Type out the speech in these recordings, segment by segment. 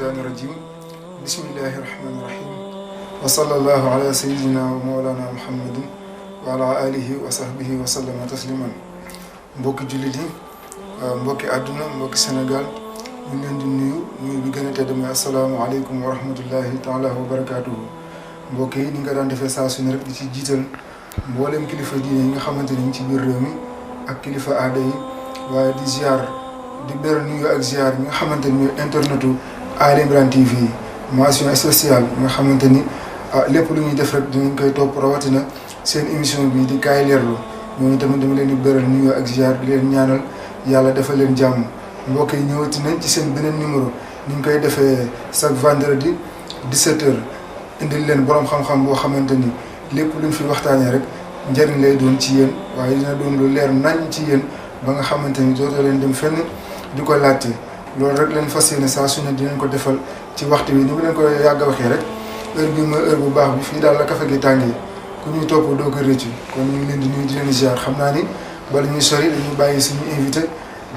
الرجيم بسم الله الرحمن الرحيم وصلى الله على سيدنا ومولانا محمد وعلى آله وصحبه وسلم تسليما mbokki jullit yi mbokki àdduna mbokki Sénégal ñu ngi leen di nuyu bi gën a tedd mooy asalaamaaleykum wa rahmatullahi taala wa barakaatuhu mbokk yi ni nga daan defee saa su ne rek di ci jiital mboolem kilifa diine yi nga xamante ni ci biir réew mi ak kilifa aada yi waaye di ziar di beral nuyu ak ziar yi nga xamante ni ñooy internetu Ali Imran TV mention spéciale nga xamante ni lépp lu ñuy def rek dinañ koy topp rawatina seen émission bi di kaay leerlu ñooñu tamit dama leen di beral nuyu ak ziar di leen ñaanal yàlla defal leen jàmm mbokk yi ñëwati nañ ci seen beneen numéro ni ñu koy defee chaque vendredi 17h indil leen borom xam-xam boo xamante ni lépp luñ fi waxtaanee rek njëriñ lay doon ci yéen waaye dina doon lu leer nañ ci yéen ba nga xamante ni dootoo leen dem fenn di ko laajte loolu rek leen fas yéene saa su ne dinañ ko defal ci waxtu bi ni mu leen ko yàgg a waxee rek heure bi mooy heure bu baax bi fii daal la kafe gi tàngee ku ñuy topp doo ko rëccu kon ñu ngi leen di nuyu di leen ziar xam naa ni bala ñuy sori dañuy bàyyi suñu invité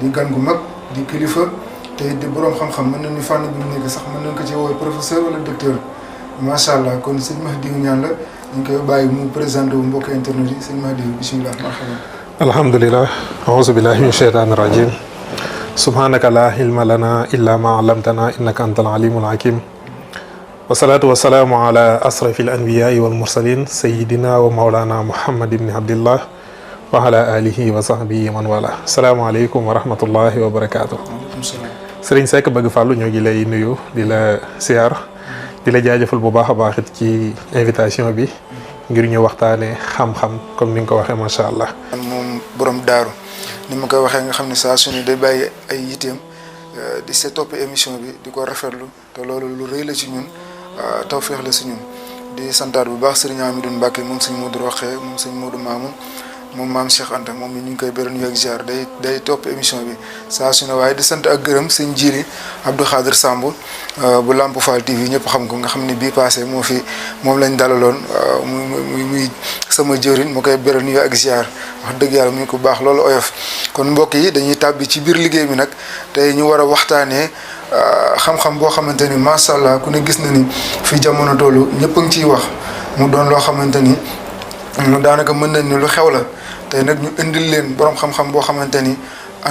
di gan gu mag di kilifa te di borom xam-xam mën nañu fànn bi mu nekk sax mën nañ ko ci woowee professeur wala docteur macha allah kon sëñ Mahdiou Niane la ñu ngi koy bàyyi mu présenté wu mbokk internet yi sëñ Mahdiou bisimilah marhaban. alhamdulilah auzu billahi min shaytaani rajim subhanaka la ilma lana illa ma allamtana innaka antal alimul hakim wasalaatu wasalaamu ala asrafil anbiyai wal mursalin sayidina wa maulana muhammad ibni abdillah wa ala alihi wa sahbihi man wala salaamaaleykum wa rahmatullahi wa barakaatu. Sëriñ Seck bëgg fàllu ñoo ngi lay nuyu di la siyaar di la jaajëfal bu baax a baax it ci invitation bi ngir ñu waxtaanee xam-xam comme ni nga ko waxee macha allah. moom borom daaru ni ma koy waxee nga xam ne saa su ne day bàyyi ay yiteem di se topp émission bi di ko rafetlu te loolu lu rëy la ci ñun tawféex la si ñun di santaat bu baax sëriñ Amidou Mbacke moom sëñ Modou Rokhaya moom sëñ Modou Mamoun moom maam Cheikh Anta moom ñu ngi koy beral nuyu ak ziar day topp émission bi saa su ne waaye di sant ak gërëm sëñ Jili Abdou Khadir Samb bu Lamp Fall TV ñëpp xam ko nga xam ne bii passé moom lañ dalaloon muy sama jëriñ moo koy beral nuyu ak ziar wax dëgg yàlla muy ko baax loolu oyof kon mbokk yi dañuy tàbbi ci biir liggéey bi nag tey ñu war a waxtaanee xam-xam boo xamante ni macha allah ku ne gis na ni fi jamono tollu ñëpp a ngi ciy wax mu doon loo xamante ni daanaka mën nañ ni lu xew la tey nag ñu indil leen borom xam-xam boo xamante ni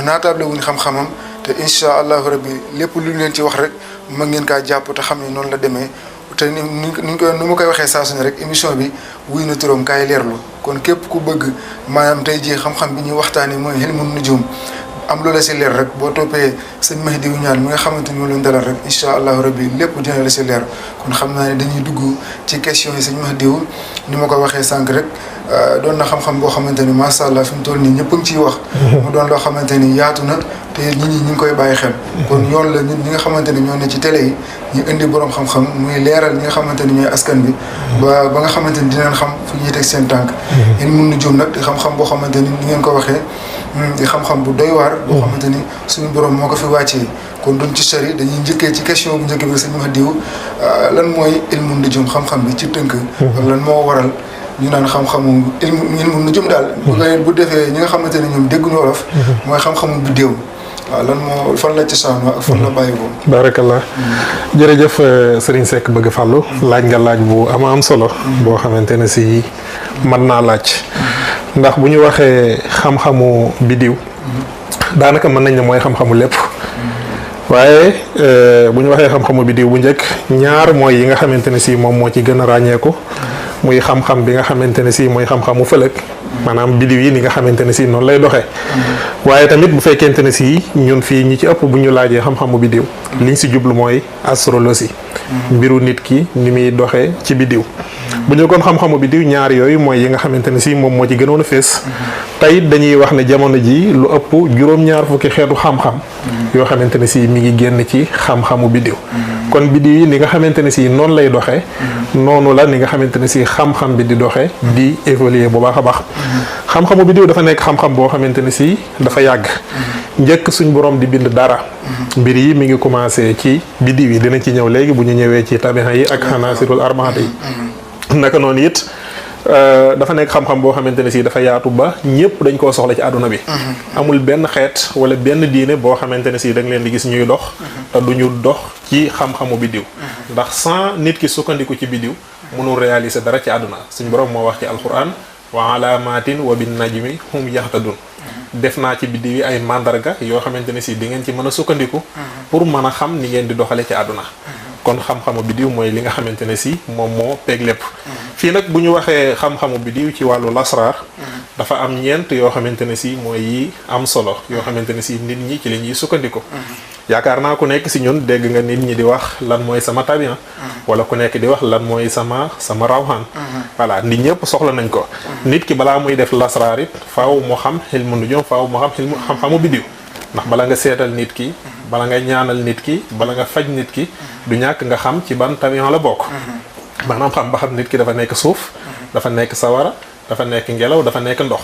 naataable wuñ xam-xamam te incha allahu rabbi lépp lu ñu leen ci wax rek mën ngeen kaa jàpp te xam ne noonu la demee te ni ma koy waxee saa su ne rek émission bi wuy na turam kaay leerlu kon képp ku bëgg maanaam tey jii xam-xam bi ñuy waxtaanee mooy ilmun nujum am loola si leer rek boo toppee sëñ Mahdiou Niane mi nga xamante ni moom lañ dalal rek incha allahu rabbi lépp dina la si leer kon xam naa ne dañuy dugg ci question yi sëñ Mahdiou ni ma ko waxee sànq rek doon na xam-xam boo xamante ni macha allah fi mu toll nii ñëpp a ngi ciy wax. mu doon loo xamante ni yaatu na te nit ñi ñu ngi koy bàyyi xel. kon yoon la ñun ñi nga xamante ni ñoo ne ci télé yi ñu indi borom xam-xam muy leeral ñi nga xamante ni ñooy askan bi. ba nga xamante ni dinañ xam fu ñuy teg seen tànk. yéen mun na jëm nag di xam-xam boo xamante ni ngeen ko waxee di xam-xam bu doy waar. boo xamante ni suñu borom moo ko fi wàccee. kon duñ ci sori dañuy njëkkee ci question bu njëkk bi sëñ Mahdiou lan mooy ilmu nujum xam-xam bi ci tënk. ak lan moo waral ñu naan xam-xamu ilmu nujum daal. bu defee ñi nga xamante ne ñoom dégguñu wolof. mooy xam-xamu biddéew. waaw lan moo fan la ci saanoo ak fan la bàyyi ko. barakallah jërëjëf Serigne Seck bëgg fàllu laaj nga laaj bu am solo. boo xamante ne si mën naa laaj. ndax bu ñu waxee xam-xamu biddiw. daanaka mën nañ ne mooy xam-xamu lépp. waaye bu ñu waxee xam-xamu biddiw bu njëkk ñaar mooy yi nga xamante ne si moom moo ci gën a ràññeeku. muy xam-xam bi nga xamante ne si mooy xam-xamu fëlëg. maanaam biddiw yi ni nga xamante ne si noonu lay doxee. waaye tamit bu fekkente ne si ñun fii ñi ci ëpp bu ñu laajee xam-xamu biddiw. liñ si jublu mooy astrologie. mbiru nit ki ni muy doxee ci biddiw. bu ñu kon xam-xamu biddiw ñaar yooyu mooy yi nga xamante ne si moom moo ci gënoon a fees. tey dañuy wax ne jamono ji lu ëpp juróom-ñaar fukki xeetu xam-xam. yoo xamante ne si mi ngi génn ci xam-xamu biddiw. kon biddiw yi ni nga xamante ne si noonu lay doxee. noonu la ni nga xamante ne si xam-xam bi di doxee. di évoluer bu baax a baax. xam-xamu biddiw dafa nekk xam-xam boo xamante ne si dafa yàgg. njëkk suñ borom di bind dara. mbir yi mi ngi commencé ci biddiw yi dinañ ci ñëw léegi bu ñu ñëwee ci tabiha yi ak xanaasirul arbaat yi. naka noonu it dafa nekk xam-xam boo xamante ne si dafa yaatu ba ñëpp dañ koo soxla ci àdduna bi. amul benn xeet wala benn diine boo xamante ne si da nga leen di gis ñuy dox te du ñu dox ci xam-xamu biddiw. ndax sans nit ki sukkandiku ci biddiw mënul réaliser dara ci àdduna suñ borom moo wax ci alquran wa alaamatin wa bin najmi hum yahtadun def naa ci biddiw yi ay mandarga yoo xamante ne si di ngeen ci mën a sukkandiku pour mën a xam ni ngeen di doxale ci àdduna. kon xam-xamu biddiw mooy li nga xamante ne si moom moo peeg lépp. fii nag bu ñu waxee xam-xamu biddiw ci wàllu lasraar dafa am ñeent yoo xamante ne si mooy yi am solo yoo xamante ne si nit ñi ci la ñuy sukkandiku. yaakaar naa ku nekk si ñun dégg nga nit ñi di wax lan mooy sama tabian wala ku nekk di wax lan mooy sama rawxaan. voilà nit ñëpp soxla nañ ko. nit ki balaa muy def lasraar it faaw mu xam xilmu nujum faaw mu xam xam-xamu biddiw ndax bala nga seetal nit ki bala nga ñaanal nit ki bala nga faj nit ki du ñàkk nga xam ci ban tabian la bokk. maanaam xam ba xam nit ki dafa nekk suuf dafa nekk sawara dafa nekk ngelaw dafa nekk ndox.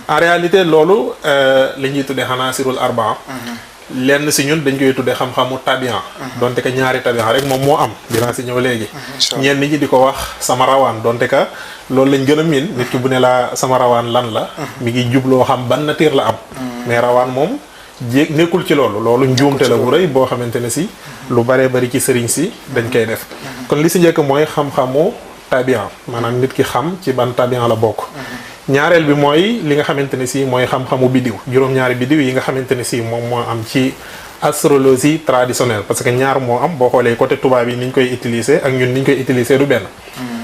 en réalité loolu li ñuy tuddee xanaasirul arbaa lenn si ñun dañ koy tuddee xam-xamu tabian donte ka ñaari tabian rek moom moo am dinaa si ñëw léegi. ñenn ñi di ko wax sama rawaan donte ka loolu lañ gën a miin nit ki bu ne laa sama rawaan lan la mi ngi jubloo xam ban nature la am mais rawaan moom nekkul ci loolu njuumte la bu rëy boo xamante ne si lu baree bari ci sëriñ si dañ koy def. kon li si njëkk mooy xam-xamu tabian maanaam nit ki xam ci ban tabian la bokk. ñaareel bi mooy li nga xamante ne si mooy xam-xamu biddiw juróom-ñaari biddiw yi nga xamante ne si moom moo am ci astrologie traditionnelle parce que ñaar moo am boo xoolee côté tubaab yi ni ñu koy utiliser ak ñun ni ñu koy utiliser du benn.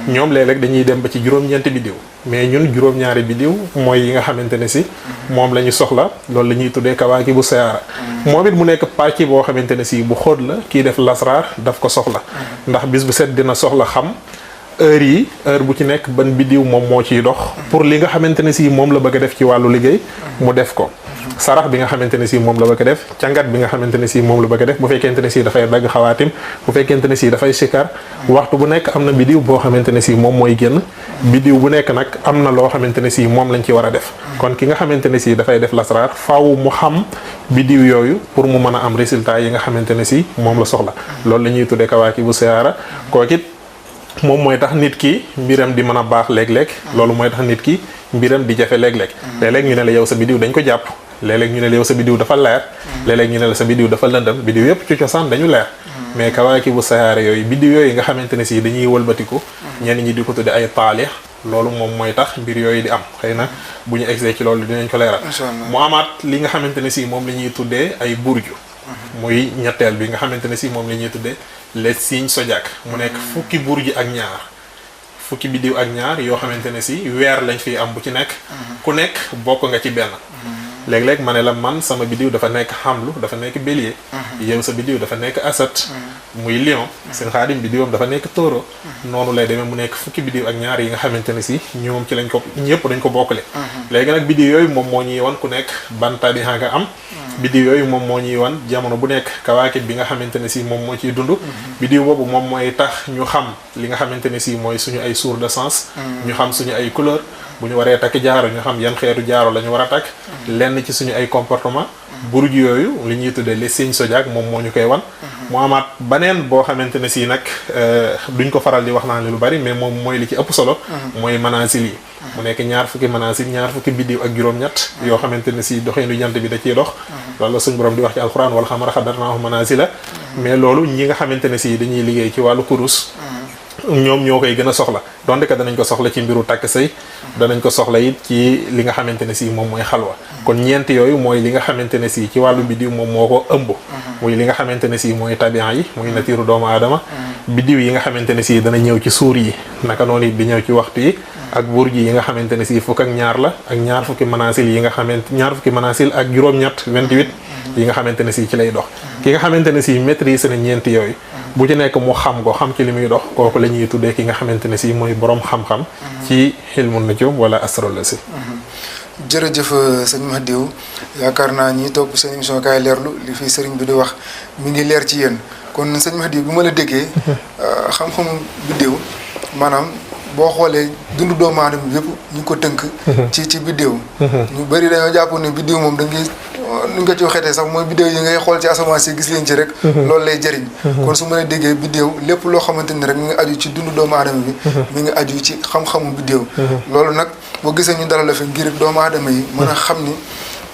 ñoom léeg-léeg dañuy dem ba ci juróom-ñeenti biddiw mais ñun juróom-ñaari biddiw mooy yi nga xamante ne si moom la ñu soxla loolu la ñuy tuddee kawaaki bu sayaara. moom it mu nekk pàcc boo xamante ne si bu xóot la kii def lasraar daf ko soxla ndax bis bu set dina soxla xam heure bu ci nekk ban biddiw moom moo ciy dox pour li nga xamante ne si moom la bëgg a def ci wàllu liggéey mu def ko. sarax bi nga xamante ne si moom la bëgg a def càngat bi nga xamante ne si moom la bëgg a def bu fekkente ne si dafay dagg xawaatim bu fekkente ne si dafay sikar waxtu bu nekk am na biddiw boo xamante ne si moom mooy génn biddiw bu nekk nag am na loo xamante ne si moom lañ ci war a def kon ki nga xamante ne si dafay def lasraar faaw mu xam biddiw yooyu pour mu mën a am résultat yi nga xamante ne si moom la soxla loolu la ñuy tuddee kawaaki bu siyaara kookit moom mooy tax nit ki mbiram di mën a baax léeg-léeg loolu mooy tax nit ki mbiram di jafe léeg-léeg léeg-léeg ñu ne la yow sa biddiw dañ ko jàpp léeg-léeg ñu ne la yow sa biddiw dafa leer léeg-léeg ñu ne la sa biddiw dafa lëndëm biddiw yëpp ci cosaan dañu leer mais kawaaki bu sayaare yooyu biddiw yooyu nga xamante ne si dañuy wëlbatiku ñenn ñi di ko tudde ay taalix loolu moom mooy tax mbir yooyu di am xëy na bu ñu egsee ci loolu dinañ ko leeral mu amaat li nga xamante ne si moom la ñuy tuddee ay burju muy ñetteel bi nga xamante ne si moom la ñuy tuddee les signes zodiaques mu nekk fukki burju ak ñaar fukki biddiw ak ñaar yoo xamante ne si weer lañ fiy am bu ci nekk ku nekk bokk nga ci benn léeg-léeg ma ne la man sama biddiw dafa nekk xamlu dafa nekk bélier yow sa biddiw dafa nekk asat muy lion seen xaadim biddiwam dafa nekk taureau noonu lay demee mu nekk fukki biddiw ak ñaar yi nga xamante ne si ñoom ci lañ ko ñëpp dañ ko bokkale léegi nag biddiw yooyu moom moo ñuy wan ku nekk ban tabixa nga am biddiw yooyu moom moo ñuy wan jamono bu nekk kawaakit bi nga xamante ne si moom moo ciy dund biddiw boobu moom mooy tax ñu xam li nga xamante ne si mooy suñu ay source de sens ñu xam suñu ay couleur bu ñu waree takk jaaro ñu xam yan xeetu jaaro la ñu war a takk lenn ci suñu ay comportement burj yooyu li ñuy tuddee les signes zodiaques moom moo ñu koy wan mu amaat baneen boo xamante ne si nag duñ ko faral di wax naa ne lu bari mais moom mooy li ci ëpp solo mooy manaasil yi mu nekk ñaar fukki manaasil ñaar fukki biddiw ak juróom-ñett yoo xamante ne si doxeenu jant bi da ciy dox loolu la suñu borom di wax ci alxuraan wal xamara xadarnaahu manaasila mais loolu ñi nga xamante ne si dañuy liggéey ci wàllu kurus ñoom ñoo koy gën a soxla donte que danañ ko soxla ci mbiru takk sëy danañ ko soxla it ci li nga xamante ne si moom mooy xalwa kon ñeent yooyu mooy li nga xamante ne si ci wàllu biddiw moom moo ko ëmb muy li nga xamante ne si mooy tabian yi muy natiiru doomu aadama biddiw yi nga xamante ne si dana ñëw ci suur yi naka noonu it di ñëw ci waxtu yi ak burj yi nga xamante ne si fukk ak ñaar la ak ñaar fukki manaasil yi nga xamante ñaar fukki manaasil ak juróom-ñett 28 yi nga xamante ne si ci lay dox ki nga xamante ne si maîtrise na ñeent yooyu bu ci nekk mu xam ko xam ci li muy dox kooku la ñuy tuddee ki nga xamante ne si mooy borom xam-xam ci ilmu nujum wala astrologie. jërëjëf sëñ Mahdiou yaakaar naa ñi topp seen émission kaay leerlu li fi sëriñ bi di wax mi ngi leer ci yéen kon sëñ Mahdiou bu ma la déggee xam-xamu biddiw maanaam boo xoolee dundu doomu aadama bi yëpp ñu ko tënk. ci biddiw. ñu bëri dañoo jàpp ne biddiw moom da ngay ni nga ko ci waxeetee sax mooy biddéew yi ngay xool ci asamaan si gis leen ci rek loolu lay jëriñ kon su mën a déggee biddéew lépp loo xamante ni rek mi ngi aju ci dundu doomu aadama bi mi ngi aju ci xam-xamu biddéew loolu nag boo gisee ñu dalal la fi ngir doomu aadama yi mën a xam ni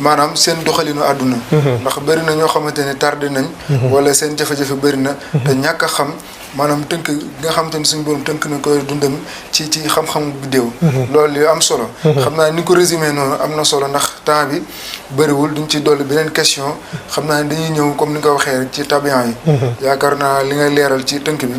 maanaam seen doxalinu àdduna ndax bëri na ñoo xamante ne tardé nañ wala seen jafe-jafe bëri na te ñàkk a xam maanaam tënk nga xamante ni suñu borom tënk na koy dundam ci xam-xamu biddéew loolu li am solo xam naa ni ko résumé noonu am na solo ndax temps bi bëriwul duñ ci dolli beneen question xam naa ne dañuy ñëw comme ni nga ko waxee rek ci tabian yi yaakaar naa li nga leeral ci tënk bi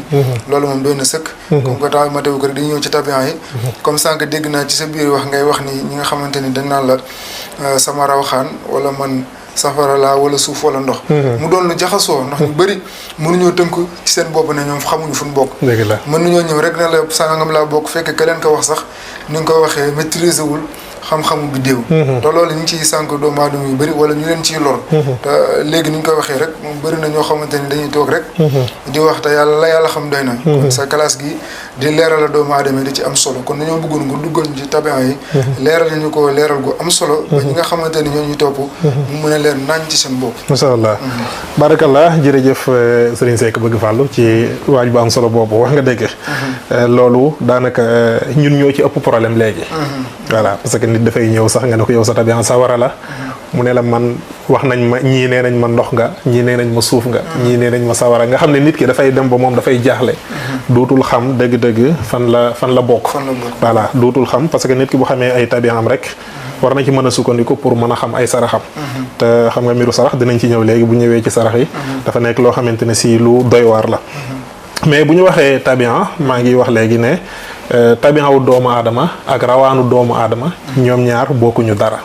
loolu moom doy na sëkk comme que temps bi matewu ko rek dañuy ñëw ci tabian yi comme sànq dégg naa ci sa biir wax ngay wax ni ñi nga xamante ni dañ naan la sama rawxaan wala man safara laa wala suuf wala ndox mu doon lu jaxasoo ndax ñu bëri mënuñoo tënk ci seen bopp ne ñoom xamuñu fu ñu bokk mën nañoo ñëw rek ne la sangam laa bokk fekk ka leen ko wax sax ni nga ko waxee maîtriser wul xam-xamu biddéew te loolu ñu ngi ciy sànq doomu aadama yu bëri wala ñu leen ciy lor te léegi ni ñu ko waxee rek moom bëri na ñoo xamante ni dañuy toog rek di wax te yàlla xam doy na kon sa classe gi di leeral la doomu aadama yi da ci am solo kon dañoo bëggoon nga duggal ci tabian yi leeral ñu ko leeral gu am solo ba ñi nga xamante ni ñoo ñuy topp mu mën a leer nañ ci seen bopp masha Allah barakallah jërëjëf Serigne Seck Bëgg Fàllu ci waaj bu am solo boobu wax nga dégg loolu daanaka ñun ñoo ci ëpp problème léegi voilà parce que nit dafay ñëw sax nga ne ko yow sa tabian sawara la mu ne la man wax nañ ma ñii nee nañ ma ndox nga ñii nee nañ ma suuf nga ñii nee nañ ma sawara nga xam ne nit ki dafay dem ba moom dafay jaaxle dootul xam dëgg-dëgg fan la bokk voilà dootul xam parce que nit ki bu xamee ay tabian rek war na ci mën a sukkandiku pour mën a xam ay saraxam te xam nga mbiru sarax dinañ ci ñëw léegi bu ñëwee ci sarax yi dafa nekk loo xamante ne si lu doy waar la mais bu ñu waxee tabian maa ngi wax léegi ne tabian wu doomu aadama ak rawaanu doomu aadama ñoom ñaar bokkuñu dara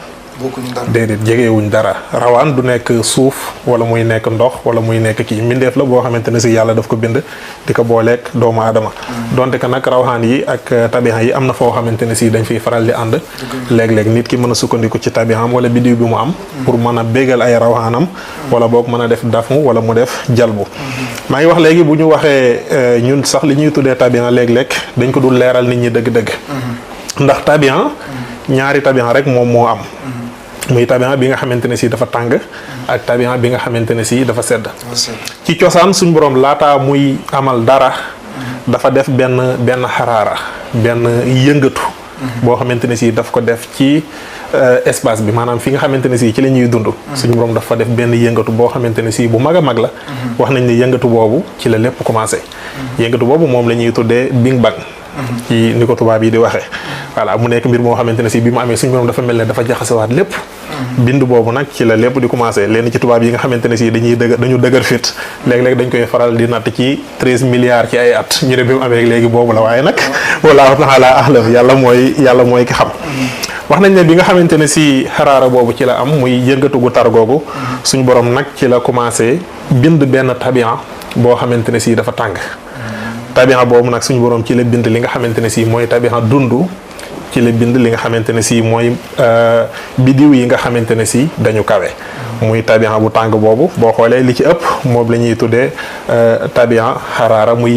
déedéet jegewuñ dara rawaan du nekk suuf wala muy nekk ndox wala muy nekk kii mbindeef la boo xamante ne si yàlla daf ko bind di ko booleeg doomu aadama donte que nag rawaan yi ak tabian yi am na foo xamante ne si dañ fiy faral di ànd léeg-léeg nit ki mën a sukkandiku ci tabian wala biddiw bi mu am pour mën a bégal ay rawaanam wala boog mën a def dafu wala mu def jalbu maa ngi wax léegi bu ñu waxee ñun sax li ñuy tuddee tabian léeg-léeg dañ ko dul leeral nit ñi dëgg-dëgg ndax tabian ñaari tabian rek moom moo am muy tabian bi nga xamante ne si dafa tàng ak tabian bi nga xamante ne si dafa sedd ci cosaan suñ borom laataa muy amal dara dafa def benn xaraara benn yëngatu boo xamante ne si daf ko def ci espace bi maanaam fi nga xamante ne si ci la ñuy dund suñu borom dafa def benn yëngatu boo xamante ne si bu mag a mag la wax nañ ne yëngatu boobu ci la lépp commencé yëngatu boobu moom la ñuy tuddee Big Bang ci ni ko tubaab yi di waxee voilà mu nekk mbir moo xamante ne si bi mu amee suñu borom dafa mel ne dafa jaxasewaat lépp bind boobu nag ci la lépp di commencé lenn ci tubaab yi nga xamante ne si dañu dëgër fit léeg-léeg dañ koy faral di natt ci 13 milliards ci ay at ñu ne bi mu amee léegi boobu la waaye nag wallaahu taala ahlam yàlla mooy ki xam wax nañ ne bi nga xamante ne si xaraara boobu ci la am muy yëngatu gu tar googu suñu borom nag ci la commencé bind benn tabian boo xamante ne si dafa tàng tabian boobu nag suñu borom ci la bind li nga xamante ne si mooy tabian dund ci la bind li nga xamante ne si mooy bidiw yi nga xamante ne si dañu kawe muy tabian bu tàng boobu boo xoolee li ci ëpp moom la ñuy tuddee tabian xaraara muy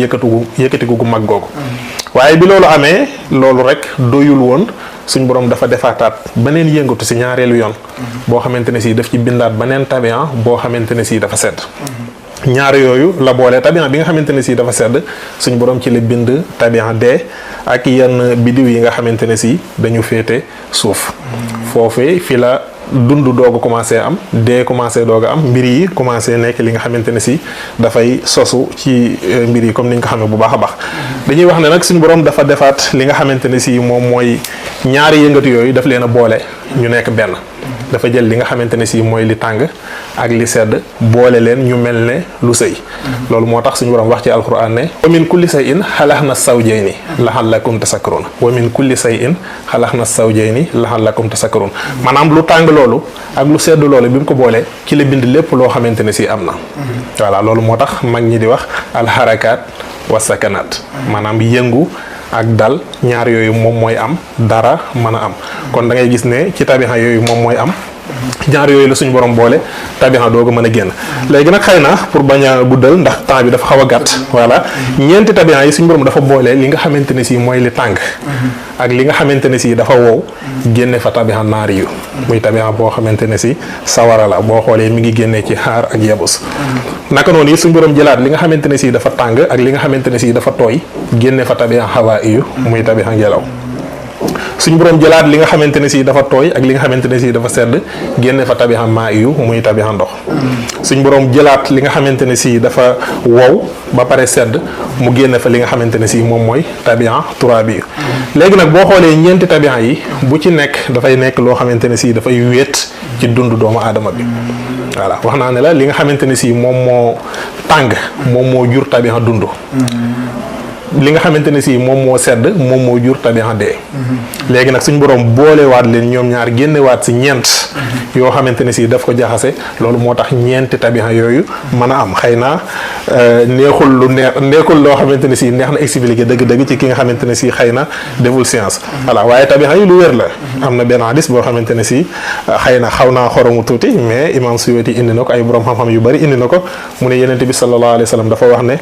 yëkkatiku gu mag googu waaye bi loolu amee loolu rek doyul woon suñ borom dafa defaataat beneen yëngatu si ñaareelu yoon boo xamante ne si daf ci bindaat beneen tabian boo xamante ne si dafa sedd ñaar yooyu la boole tabian bi nga xamante ne si dafa sedd suñ borom ci la bind tabian dee ak yenn bidiw yi nga xamante ne si dañu féete suuf foofee fi la dund doog a commencé am dee commencé doog a am mbir yi commencé nekk li nga xamante ne si dafay sosu ci mbir yi comme ni ñu ko xamee bu baax a baax dañuy wax ne nag suñu borom dafa defaat li nga xamante ne si moom mooy ñaari yëngatu yooyu daf leen a boole ñu nekk benn dafa jël li nga xamante ne si mooy li tàng ak li sedd boole leen ñu mel ne lu sëy loolu moo tax suñu borom wax ci alquran ne wa min kulli shay'in xalaqna zawjayni la'allakum tasakkarun wa min kulli shay'in xalaqna zawjayni la'allakum tasakkarun maanaam lu tàng loolu ak lu sedd loolu bi mu ko boolee ci la bind lépp loo xamante ne si am na voilà loolu moo tax mag ñi di wax alxarakaat wa sakanaat maanaam yëngu ak dal ñaar yooyu moom mooy am dara mën a am kon da ngay gis ne ci tabixa yooyu moom mooy am ñaar yooyu la suñu borom boole tabiha doo ko mën a génn léegi nag xëy na pour bañ a guddal ndax temps bi dafa xaw a gàtt voilà ñeenti tabiha yi suñu borom dafa boole li nga xamante ne si mooy li tàng ak li nga xamante ne si dafa wow génne fa tabiha naari yu muy tabiha boo xamante ne si sawara la boo xoolee mi ngi génnee ci xaar ak yabus naka noonu it suñu borom jëlaat li nga xamante ne si dafa tàng ak li nga xamante ne si dafa tooy génne fa tabiha xawaa yu muy tabiha ngelaw suñu borom jëlaat li nga xamante ne si dafa tooy ak li nga xamante ne si dafa sedd génne fa tabiha maa yu muy tabiha ndox suñu borom jëlaat li nga xamante ne si dafa wow ba pare sedd mu génne fa li nga xamante ne si moom mooy tabiha turaabi yu léegi nag boo xoolee ñeenti tabiha yi bu ci nekk dafay nekk loo xamante ne si dafay wéet ci dund doomu aadama bi voilà wax naa ne la li nga xamante ne si moom moo tàng moom moo jur tabiha dund li nga xamante ne si moom moo sedd moom moo jur tabiha dee léegi nag suñu borom boolewaat leen ñoom ñaar génnewaat si ñeent yoo xamante ne si daf ko jaxase loolu moo tax ñeenti tabiha yooyu mën a am xëy na neexul loo xamante ne si neex na expliqué dëgg-dëgg ci ki nga xamante ne si xëy na deful science voilà waaye tabiha yi lu wér la am na benn hadis boo xamante ne si xëy na xaw naa xoromu tuuti mais imam Suyuti indi na ko ay borom xam-xam yu bari indi na ko mu ne yenente bi sallallahu alayhi wa sallam dafa wax ne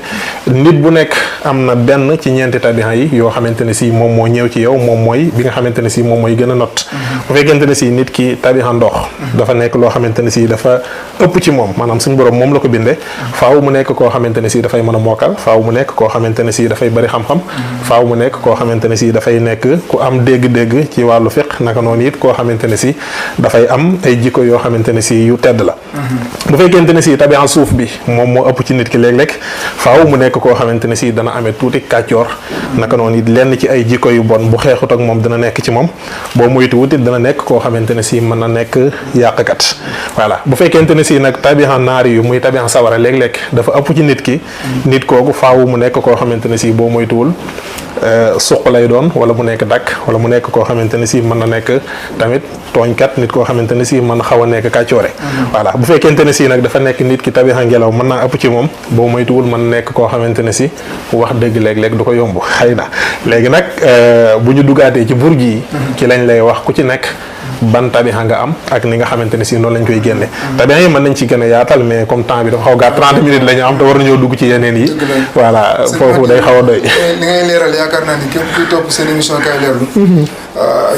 nit bu nekk am na benn ci ñeenti tabiha yi yoo xamante ne si moom moo ñëw ci yow moom mooy bi nga xamante ne si moom mooy gën a not bu fekkente ne si nit ki tabiha ndox dafa nekk loo xamante ne si dafa ëpp ci moom maanaam suñu borom moom la ko bindee faaw mu nekk koo xamante ne si dafay mën a mokkal faaw mu nekk koo xamante ne si dafay bëri xam-xam faaw mu nekk koo xamante ne si dafay nekk ku am dégg-dégg ci wàllu fiq naka noonu it koo xamante ne si dafay am ay jikko yoo xamante ne si yu tedd la bu fekkente ne si tabiha suuf bi moom moo ëpp ci nit ki léeg-léeg faaw mu nekk koo xamante ne si dana amee tuuti kàccoor naka noonu it lenn ci ay jikko yu bon bu xeexut ak moom dana nekk ci moom boo moytu wutit dana nekk koo xamante ne si mën na nekk yàqkat voilà bu fekkente ne si nag tabiha naari yu muy tabiha sawara léeg-léeg dafa ëpp ci nit ki nit kooku faaw mu nekk koo xamante ne si boo moytuwul suq lay doon wala mu nekk dakk wala mu nekk koo xamante ne si mën na nekk tamit tooñkat nit koo xamante ne si mën na xaw a nekk kàccoore voilà bu fekkente ne si nag dafa nekk nit ki tabiha ngelaw mën naa ëpp ci moom boo moytuwul mën nekk koo xamante ne si wax dëgg léeg-léeg du ko yomb xëy na léegi nag bu ñu dugaatee ci burj yi ci lañ lay wax ku ci nekk ban tabiha nga am ak ni nga xamante ne si noonu lañ koy génne tabiha yi mën nañ ci gën a yaatal mais comme temps bi dafa xaw gaa 30 minutes la ñu am te war nañoo dugg ci yeneen yi voilà foofu day xaw a doy li ngay leeral yaakaar naa ni képp kuy topp seen émission Kaay Leerlu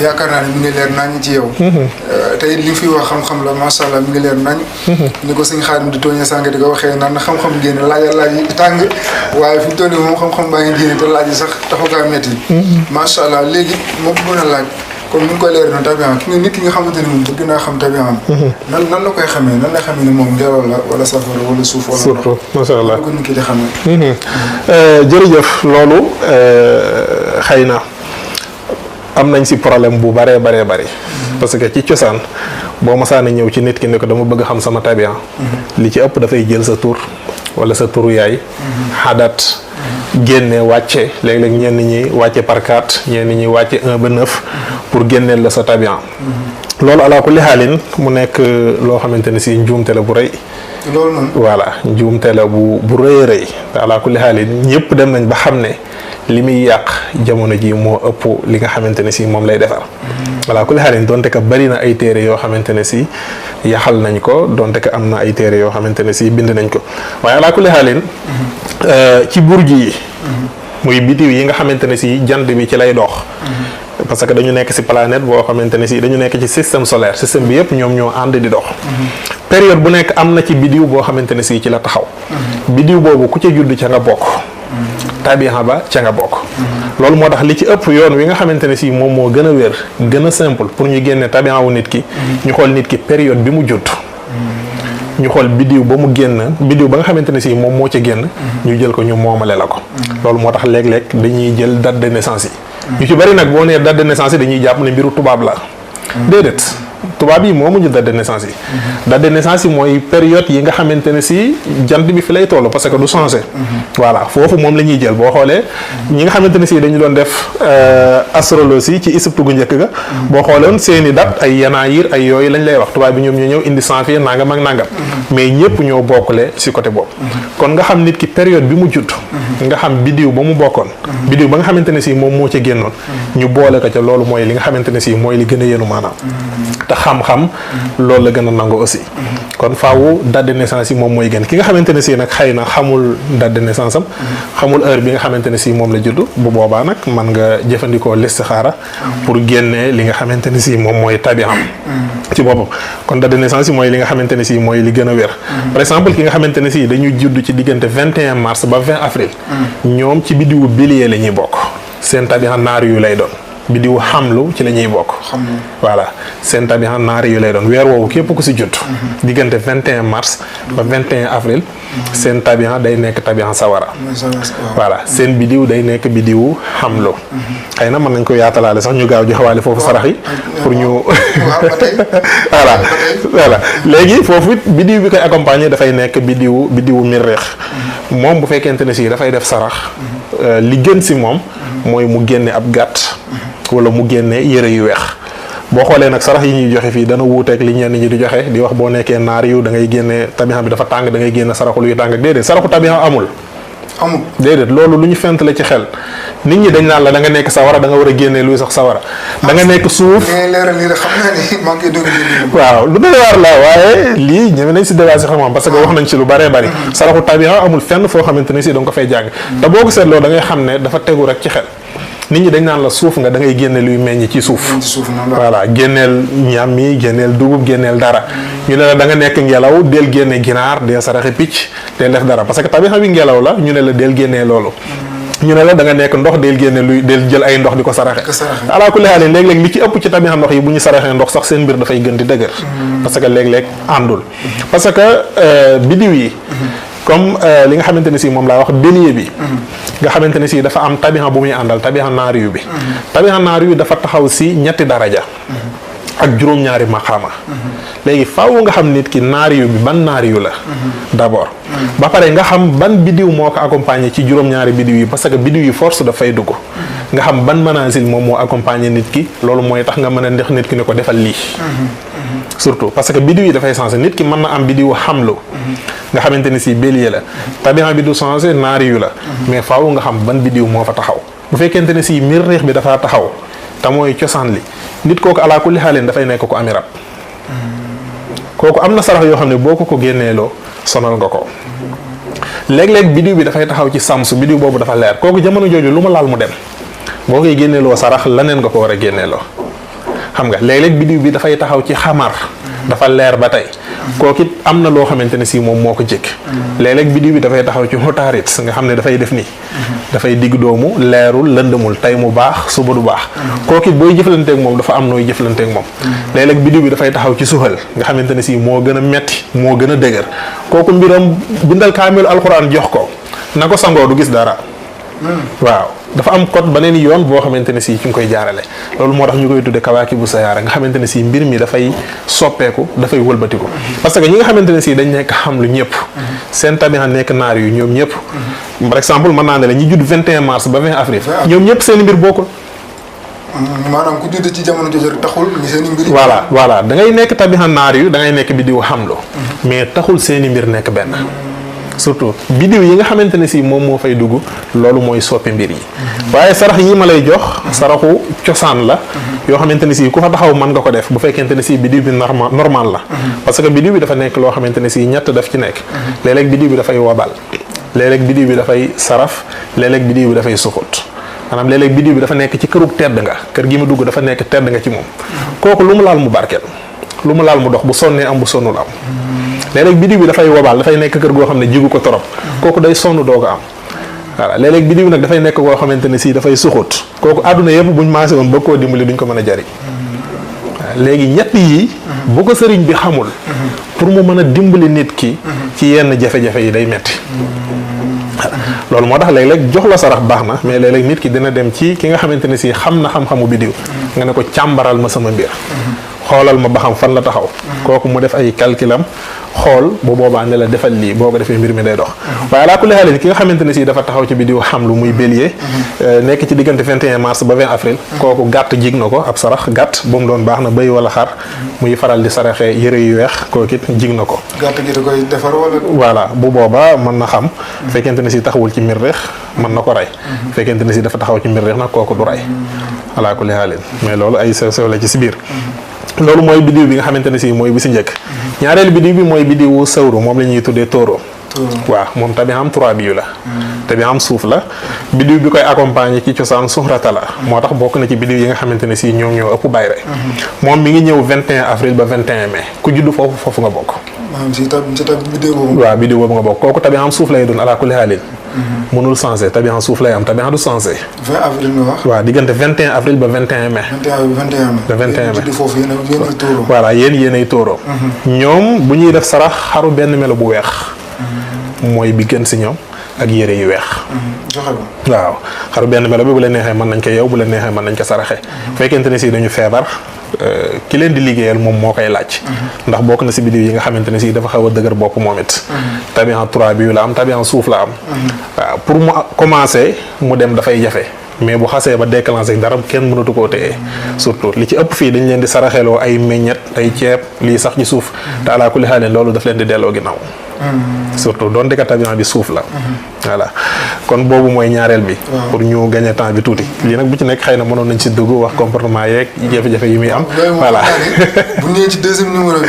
yaakaar naa ni mi ngi leer nañ ci yow tey li fi wax xam-xam la macha allah mi ngi leer nañ ni ko sëñ Xaadim di tooñee sànq di ko waxee naan xam-xam génne laaj yi tàng waaye fi mu toll nii moom xam-xam baa ngi génne te laaj yi sax taxu kaa métti macha allah léegi moom mën a laaj comme ni nga koy leer noonu tabihaam ki nga nit ki nga xamante ni moom bëgg naa xam tabihaam nan la koy xamee nan la xamee ni moom ngelaw la wala safara wala suuf wala surtout macha allah ko nit ki di xamee jërëjëf loolu xëy na am nañ si problème bu baree bëri parce que ci cosaan boo masaana ñëw ci nit ki ne ko dama bëgg xam sama tabiha li ci ëpp dafay jël sa tur wala sa turu yaay xadat génne wàcce léeg-léeg ñenn ñi wàcce par 4 ñenn ñi wàcce 1 ba 9 pour génneel la sa tabiha loolu ala kulli xaalin mu nekk loo xamante ne si njuumte la bu rëy loolu noonu voilà njuumte la bu rëy rëy te ala kulli xaalin ñëpp dem nañ ba xam ne li muy yàq jamono ji moo ëpp li nga xamante ne si moom lay defar ala kulli xaalin donte que bari na ay téere yoo xamante ne si yaxal nañ ko donte que am na ay téere yoo xamante ne si bind nañ ko waaye ala kulli xaalin ci burj yi muy bitiw yi nga xamante ne si jant bi ci lay dox parce que dañu nekk si planète boo xamante ne si dañu nekk ci système solaire système bi yëpp ñoom ñoo ànd di dox période bu nekk am na ci bidiw boo xamante ne si ci la taxaw bidiw boobu ku ca judd ca nga bokk tabiha ba ca nga bokk loolu moo tax li ci ëpp yoon wi nga xamante ne si moom moo gën a wér gën a simple pour ñu génne tabiha wu nit ki ñu xool nit ki période bi mu judd ñu xool bidiw ba mu génn bidiw ba nga xamante ne si moom moo ca génn ñu jël ko ñu moomale la ko loolu moo tax léeg-léeg dañuy jël date de naissance yi ñu ci bari nag boo nee date de naissance yi dañuy jàpp ne mbiru tubaab la déedéet tubaab yi moomuñu date de naissance yi date de naissance yi mooy période yi nga xamante ne si jant bi fi lay toll parce que du changé voilà foofu moom la ñuy jël boo xoolee ñi nga xamante ne si dañu doon def astrologie ci Égypte gu njëkk ga boo xooleen seeni date ay yanaayir ay yooyu lañ lay wax tubaab bi ñoom ñoo ñëw indi janvier nangam ak nangam mais ñëpp ñoo bokkule si côté boobu kon nga xam nit ki période bi mu judd nga xam bidiw ba mu bokkoon bidiw ba nga xamante ne si moom moo ca génnoon ñu boole ko ca loolu mooy li nga xamante ne si mooy li gën a yéenu maanaam te xam-xam loolu la gën a nangu aussi kon faawu date de naissance yi moom mooy gën ki nga xamante ne si nag xëy na xamul date de naissance am xamul heure bi nga xamante ne si moom la judd bu boobaa nag mën nga jëfandikoo listixaara pour génnee li nga xamante ne si moom mooy tabi'am ci boppam kon date de naissance yi mooy li nga xamante ne si mooy li gën a wér par exemple ki nga xamante ne si dañu judd ci diggante 21 mars ba 20 avril ñoom ci biddiwu bélier la ñuy bokk seen tabi'a naar yu lay doon biddiwu xamlu ci la ñuy bokk voilà seen tabi'a naar yu lay doon weer woowu képp ku si judd diggante 21 mars ba 21 avril seen tabi'a day nekk tabi'a sawara voilà seen biddiw day nekk biddiwu xamlu xëy na mën nañ ko yaatalaale sax ñu gaaw joxewaale foofu sarax yi pour ñu voilà léegi foofu it biddiw bi koy accompagner dafay nekk biddiwu mirreex moom bu fekkente ne si dafay def sarax li gën si moom mooy mu génne ab gàtt wala mu génne yëre yu weex boo xoolee nag sarax yi ñuy joxe fii dana wuuteeg li ñenn ñi di joxe di wax boo nekkee naar yu da ngay génne tabixa bi dafa tàng da ngay génne saraxu luy tàng ak déedéet saraxu tabixa amul déedéet loolu lu ñu fent la ci xel nit ñi dañ naan la da nga nekk sawara da nga war a génne luy sax sawara da nga nekk suuf waaw lu doy waar la waaye lii ñeme nañ si débat si xam-xam parce que wax nañ ci lu bëree bëri saraxu tabixa amul fenn foo xamante ne si da nga ko fay jàng te boo ko seetloo da ngay xam ne dafa tegu rek ci xel nit ñi dañ naan la suuf nga da ngay génne luy meññ ci suuf voilà génneel ñam yi génneel dugub génneel dara ñu ne la da nga nekk ngelaw del génne ginaar del saraxe picc del def dara parce que tabixa bi ngelaw la ñu ne la del génnee loolu ñu ne la da nga nekk ndox del génne luy del jël ay ndox di ko saraxe ala kulli haal léeg-léeg li ci ëpp ci tabixa ndox yi bu ñu saraxee ndox sax seen mbir dafay gën di dëgër parce que léeg-léeg àndul parce que biddiw yi comme li nga xamante ne si moom laa wax bélier bi nga xamante ne si dafa am tabixa bu muy àndal tabixa naariyu bi tabixa naariyu dafa taxaw si ñetti daraja ak juróom-ñaari maqaama léegi faaw nga xam nit ki naariyu bi ban naariyu la d'abord ba pare nga xam ban biddiw moo ko accompagné ci juróom-ñaari biddiw yi parce que biddiw yi force dafay dugg nga xam ban manazil moom moo accompagné nit ki loolu mooy tax nga mën a ndex nit ki ne ko defal lii surtout parce que biddiw yi dafay changé nit ki mën na am biddiwu xamlu nga xamante ne si bélier la tabixa bi du changé naariyu la mais faaw nga xam ban biddiw moo fa taxaw bu fekkente ne si mirreex bi dafa taxaw te mooy cosaan li nit kooku ala kulli xaalin dafay nekk ko ami rab kooku am na sarax yoo xam ne boo ko génneeloo sonal nga ko léeg-léeg biddiw bi dafay taxaw ci samsu biddiw boobu dafa leer kooku jamono jooju lu ma laal mu dem boo koy génneeloo sarax laneen nga ko war a génneeloo xam nga léeg-léeg biddiw bi dafay taxaw ci xamar dafa leer ba tey kooku it am na loo xamante ne si moom moo ko jëkk léeg-léeg biddiw bi dafay taxaw ci xotaarit nga xam ne dafay def nii dafay digg doomu leerul lëndëmul tey mu baax suba du baax kooku it booy jëflanteeg moom dafa am nooy jëflanteeg moom léeg-léeg biddiw bi dafay taxaw ci suxal nga xamante ne si moo gën a metti moo gën a dëgër kooku mbiram bindal kaamilu alxuraan jox ko na ko sangoo du gis dara waaw dafa am code beneen yoon boo xamante ne si ci nga koy jaarale loolu moo tax ñu koy tudde kawaaki bu sayaara nga xamante ne si mbir mi dafay soppeeku dafay wëlbatiku parce que ñi nga xamante ne si dañ nekk xam lu ñëpp seen tabixa nekk naar yu ñoom ñëpp par exemple mën naa ne la ñi judd 21 mars ba 20 avril ñoom ñëpp seen mbir bokkul maanaam ku judd ci jamono jooju taxul seen mbir voilà da ngay nekk tabixa naar yu da ngay nekk biddiw xamlu mais taxul seen mbir nekk benn surtout biddiw yi nga xamante ne si moom moo fay dugg loolu mooy soppi mbir yi waaye sarax yi ma lay jox saraxu cosaan la yoo xamante ne si ku fa taxaw mën nga ko def bu fekkente ne si biddiw bi normal la parce que biddiw bi dafa nekk loo xamante ne si ñett daf ci nekk léeg-léeg biddiw bi dafay wobal léeg-léeg biddiw bi dafay saraf léeg-léeg biddiw bi dafay suxut maanaam léeg-léeg biddiw bi dafa nekk ci kërug tedd nga kër gi mu dugg dafa nekk tedd nga ci moom kooku lu mu laal mu barkeel lu mu laal mu dox bu sonnee am bu sonnul am léeg-léeg biddiw bi dafay wobaal dafay nekk kër goo xam ne jigu ko torop kooku day sonn doo ko am voilà léeg-léeg biddiw bi nag dafay nekk koo xamante ne si dafay suxut kooku àdduna yëpp buñ maase woon ba koo dimbali duñ ko mën a jariñ léegi ñett yi bu ko sëriñ bi xamul pour mu mën a dimbali nit ki ci yenn jafe-jafe yi day metti loolu moo tax léeg-léeg jox la sarax baax na mais léeg-léeg nit ki dina dem ci ki nga xamante ne si xam na xam-xamu biddiw nga ne ko càmbaral ma sama mbir xoolal ma ba xam fan la taxaw kooku mu def ay calculam xool bu boobaa ne la defal lii boo ko defee mbir mi day dox waaye alaa kulli haal ki nga xamante ne si dafa taxaw ci biddiw xam lu muy bélier nekk ci diggante 21 mars ba 20 avril kooku gàtt jig na ko ab sarax gàtt bu mu doon baax na bëy wala xar muy faral di saraxee yëre yu weex kooku it jig na ko gàtt gi da koy defar wala voilà bu boobaa mën na xam fekkente ne si taxawul ci mirreex mën na ko rey fekkente ne si dafa taxaw ci mirreex nag kooku du rey alaa kulli haal mais loolu ay sew sew la ci si biir loolu mooy biddiw bi nga xamante ne si mooy bi si njëkk. ñaareelu biddiw bi mooy biddiwu sawru moom la ñuy tuddee tóoro. waaw moom tamit am 3 biyu la. tamit am suuf la. biddiw bi koy accompagner ci cosaan suxrata la. moo tax bokk na ci biddiw yi nga xamante ne si ñoom ñoo ëpp bayre. moom mi ngi ñëw 21 avril ba 21 mai ku judd foofu nga bokk. maanaam si tab biddiw boobu. waaw biddiw boobu nga bokk kooku tamit am suuf lay doon ala kulli haalin. mënul changé tamit en suuf lay am tamit du changé. 20 avril nga wax. waaw diggante 21 avril ba 21 mai. 21 mai. ba 21 mai judd foofu yéen ay tóoro. voilà yéenay tóoro. ñoom bu ñuy def sarax xaru benn melo bu weex. mooy bi gën si ñoom ak yére yu weex. joxe ko. waaw xaru benn melo bi bu leen neexee mën nañ ko yow bu leen neexee mën nañ ko saraxe. fekkente ne si dañu feebar. ki leen di liggéeyal moom moo koy laaj. ndax bokk na si biddiw yi nga xamante ne si dafa xaw a dëgër bopp moom it. tabi en 3 bi la am tabi en suuf la am. waaw pour mu commencer mu dem dafay jafe. mais bu xasee ba déclenché dara kenn mënatu koo téye. surtout li ci ëpp fii dañ leen di saraxeloo ay meññet ay ceeb lii sax ci suuf. te alaa kulli xaaleen loolu daf leen di delloo ginnaaw. surtout doon dëkk tabian bi suuf la. voilà kon boobu mooy ñaareel bi. pour ñu gagner temps bi tuuti. lii nag bu ci nekk xëy na mënoon nañ si dugg wax comportement yeeg jafe-jafe yi muy am. voilà bu ñëwee ci deuxième numéro bi.